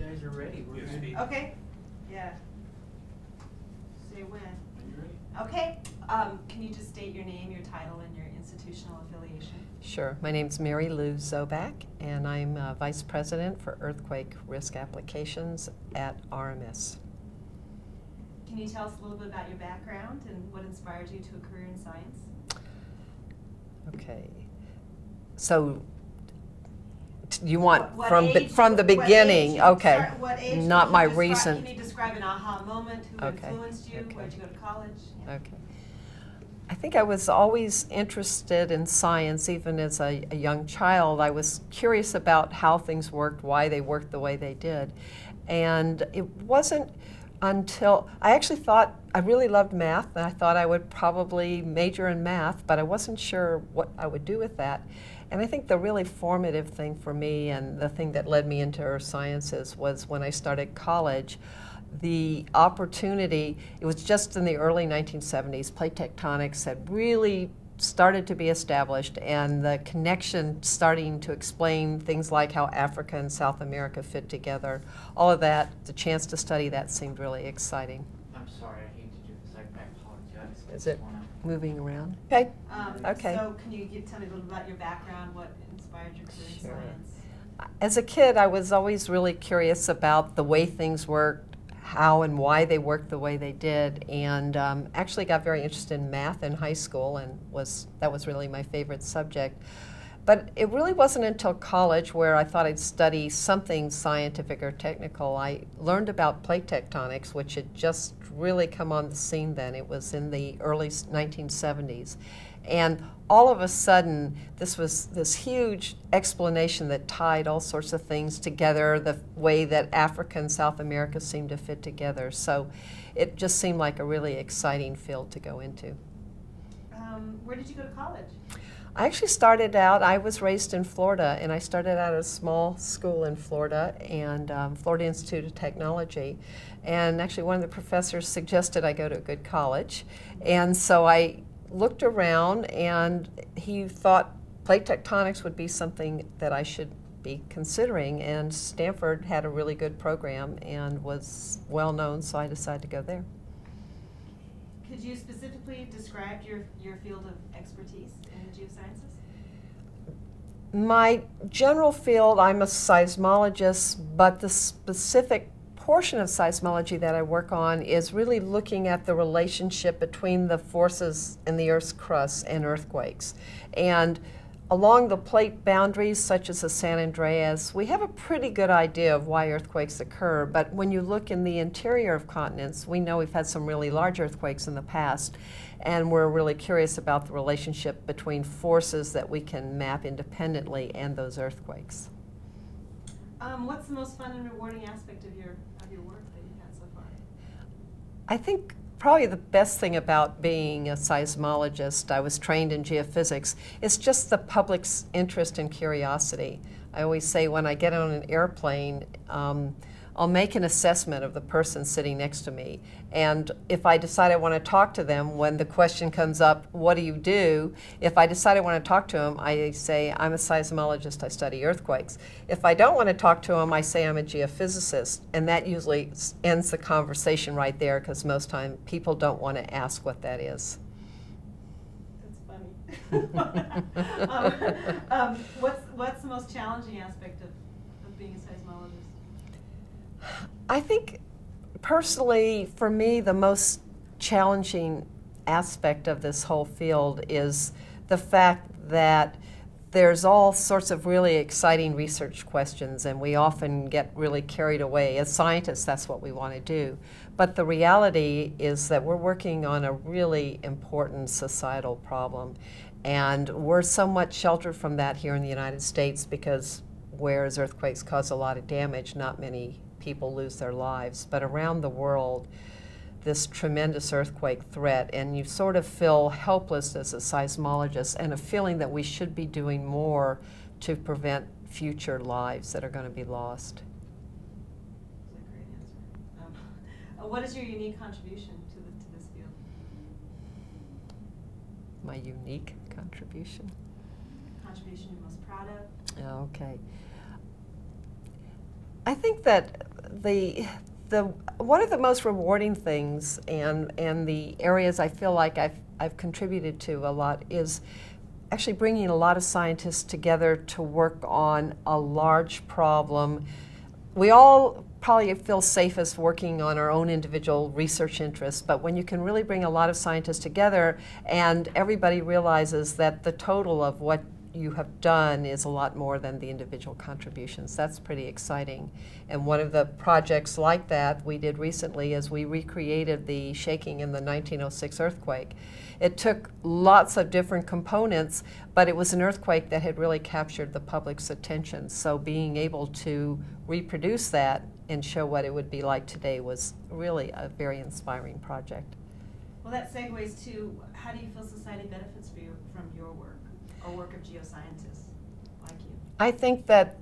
guys are ready, we're ready. Okay. Yeah. Say when. Are you ready? Okay. Can you just state your name, your title, and your institutional affiliation? Sure. My name's Lou Sobak, and I'm Vice President for Earthquake Risk Applications at RMS. Can you tell us a little bit about your background and what inspired you to a career in science? Okay. So you want What from age, the beginning? Okay. What age? Not my recent. Can you describe an aha moment? Who Okay. influenced you? Okay. Where'd you go to college? Yeah. Okay. I think I was always interested in science, even as a young child. I was curious about how things worked, why they worked the way they did. And it wasn't until I actually thought I really loved math, and I thought I would probably major in math, but I wasn't sure what I would do with that. And I think the really formative thing for me, and the thing that led me into earth sciences, was when I started college. The opportunity, it was just in the early 1970s, plate tectonics had really started to be established, and the connection starting to explain things like how Africa and South America fit together. All of that, the chance to study that seemed really exciting. I'm sorry, I hate to do this, I apologize. Is it moving around? Okay. Okay. So can you tell me a little about your background, what inspired your career in science? As a kid, I was always really curious about the way things worked, how and why they worked the way they did, and actually got very interested in math in high school, and that was really my favorite subject. But it really wasn't until college where I thought I'd study something scientific or technical. I learned about plate tectonics, which had just really come on the scene then. It was in the early 1970s. And all of a sudden, this was this huge explanation that tied all sorts of things together, the way that Africa and South America seemed to fit together. So it just seemed like a really exciting field to go into. Where did you go to college? I actually started out, I was raised in Florida, and I started out at a small school in Florida, and Florida Institute of Technology. And actually one of the professors suggested I go to a good college. And so I looked around, and he thought plate tectonics would be something that I should be considering, and Stanford had a really good program and was well known, so I decided to go there. Could you specifically describe your field of expertise in geosciences? My general field, I'm a seismologist, but the specific portion of seismology that I work on is really looking at the relationship between the forces in the Earth's crust and earthquakes. And along the plate boundaries, such as the San Andreas, we have a pretty good idea of why earthquakes occur, but when you look in the interior of continents, we know we've had some really large earthquakes in the past, and we're really curious about the relationship between forces that we can map independently and those earthquakes. What's the most fun and rewarding aspect of your work that you've had so far? I think probably the best thing about being a seismologist, I was trained in geophysics, is just the public's interest and curiosity. I always say when I get on an airplane, I'll make an assessment of the person sitting next to me. And if I decide I want to talk to them, when the question comes up, what do you do? If I decide I want to talk to them, I say, I'm a seismologist, I study earthquakes. If I don't want to talk to them, I say I'm a geophysicist. And that usually ends the conversation right there, because most time people don't want to ask what that is. That's funny. What's the most challenging aspect of being a seismologist? I think personally, for me, the most challenging aspect of this whole field is the fact that there's all sorts of really exciting research questions, and we often get really carried away. As scientists, that's what we want to do. But the reality is that we're working on a really important societal problem, and we're somewhat sheltered from that here in the United States, because whereas earthquakes cause a lot of damage, not many people lose their lives. But around the world, this tremendous earthquake threat, and you sort of feel helpless as a seismologist, and a feeling that we should be doing more to prevent future lives that are going to be lost. That's a great answer. What is your unique contribution to this field? My unique contribution? Contribution you're most proud of? Okay. I think that the one of the most rewarding things and the areas I feel like I've contributed to a lot is actually bringing a lot of scientists together to work on a large problem. We all probably feel safest working on our own individual research interests, but when you can really bring a lot of scientists together and everybody realizes that the total of what you have done is a lot more than the individual contributions, that's pretty exciting. And one of the projects like that we did recently is we recreated the shaking in the 1906 earthquake. It took lots of different components, but it was an earthquake that had really captured the public's attention. So being able to reproduce that and show what it would be like today was really a very inspiring project. Well, that segues to how do you feel society benefits from your work or work of geoscientists like you? I think that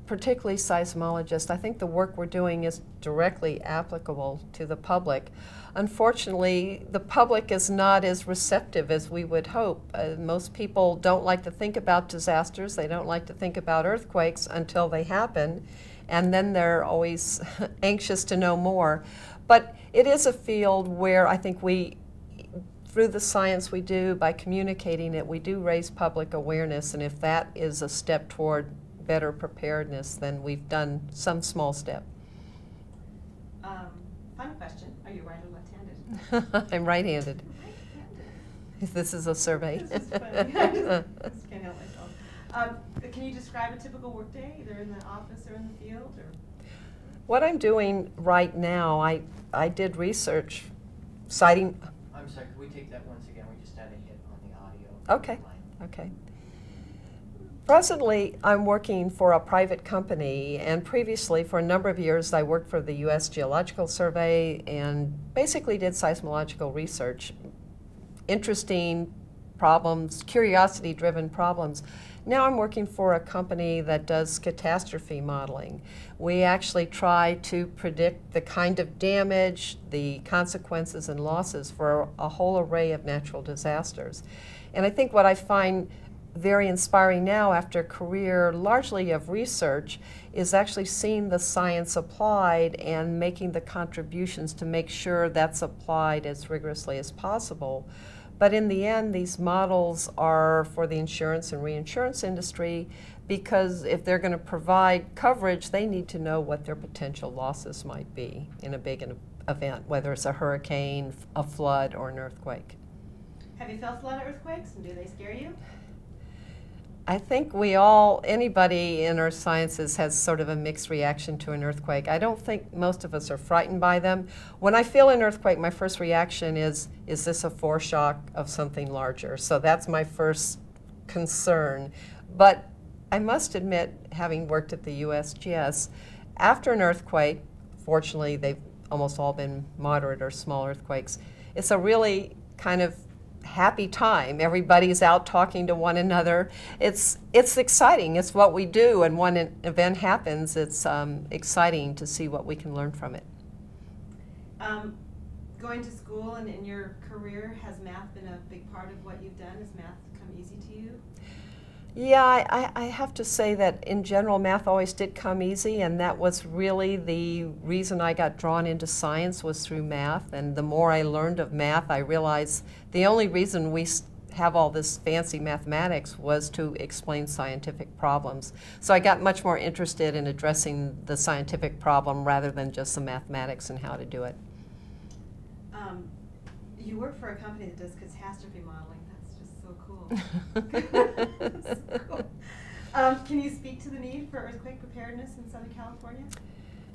particularly seismologists, I think the work we're doing is directly applicable to the public. Unfortunately, the public is not as receptive as we would hope. Most people don't like to think about disasters. They don't like to think about earthquakes until they happen, and then they're always anxious to know more. But it is a field where I think through the science we do, by communicating it, we do raise public awareness, and if that is a step toward better preparedness, then we've done some small step. Final question, are you right or left-handed? I'm right-handed. Right-handed. This is a survey. This is funny. I just can't help myself. Can you describe a typical workday, either in the office or in the field? Or? What I'm doing right now, I did research citing... I'm sorry, could we take that once again? We just had a hit on the audio. Okay, okay. Presently, I'm working for a private company, and previously, for a number of years, I worked for the U.S. Geological Survey and basically did seismological research. Interesting problems, curiosity-driven problems. Now I'm working for a company that does catastrophe modeling. We actually try to predict the kind of damage, the consequences and losses for a whole array of natural disasters. And I think what I find very inspiring now after a career largely of research is actually seeing the science applied and making the contributions to make sure that's applied as rigorously as possible. But in the end, these models are for the insurance and reinsurance industry because if they're going to provide coverage, they need to know what their potential losses might be in a big event, whether it's a hurricane, a flood, or an earthquake. Have you felt a lot of earthquakes, and do they scare you? I think anybody in our sciences has sort of a mixed reaction to an earthquake. I don't think most of us are frightened by them. When I feel an earthquake, my first reaction is this a foreshock of something larger? So that's my first concern. But I must admit, having worked at the USGS, after an earthquake, fortunately they've almost all been moderate or small earthquakes, it's a really kind of happy time. Everybody's out talking to one another. It's exciting. It's what we do, and when an event happens, it's exciting to see what we can learn from it. Going to school and in your career, has math been a big part of what you've done? Has math come easy to you? Yeah, I have to say that in general, math always did come easy, and that was really the reason I got drawn into science was through math. And the more I learned of math, I realized the only reason we have all this fancy mathematics was to explain scientific problems. So I got much more interested in addressing the scientific problem rather than just the mathematics and how to do it. You work for a company that does catastrophe modeling. That's just so cool. Cool. Can you speak to the need for earthquake preparedness in Southern California?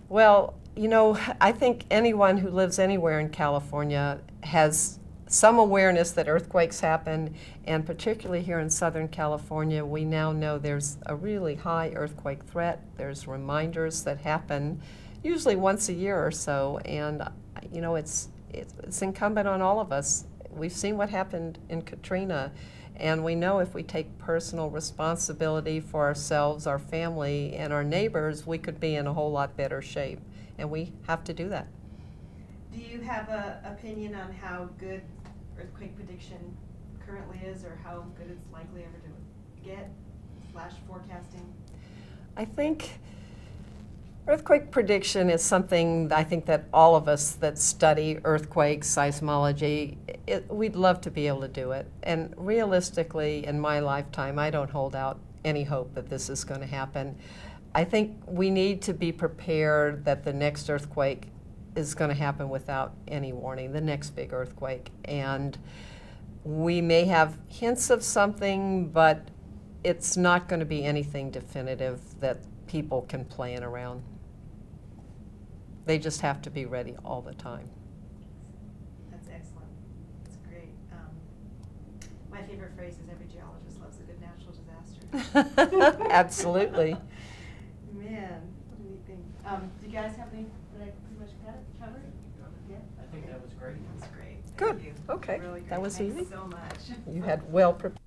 Well, you know, I think anyone who lives anywhere in California has some awareness that earthquakes happen, and particularly here in Southern California, we now know there's a really high earthquake threat. There's reminders that happen usually once a year or so, and you know, it's incumbent on all of us. We've seen what happened in Katrina, and we know if we take personal responsibility for ourselves, our family, and our neighbors, we could be in a whole lot better shape, and we have to do that. Do you have an opinion on how good earthquake prediction currently is, or how good it's likely ever to get, / forecasting? I think Earthquake prediction is something I think that all of us that study earthquakes, seismology, we'd love to be able to do it. And realistically, in my lifetime, I don't hold out any hope that this is going to happen. I think we need to be prepared that the next earthquake is going to happen without any warning, the next big earthquake. And we may have hints of something, but it's not going to be anything definitive that people can plan around. They just have to be ready all the time. That's excellent. That's great. My favorite phrase is every geologist loves a good natural disaster. Absolutely. Man, what a neat thing. Do you guys have any, did I pretty much got it covered? Yeah? I think that was great. That's great. Thank Good. you. Okay. Really great. That was Thanks easy. so much. You had well prepared.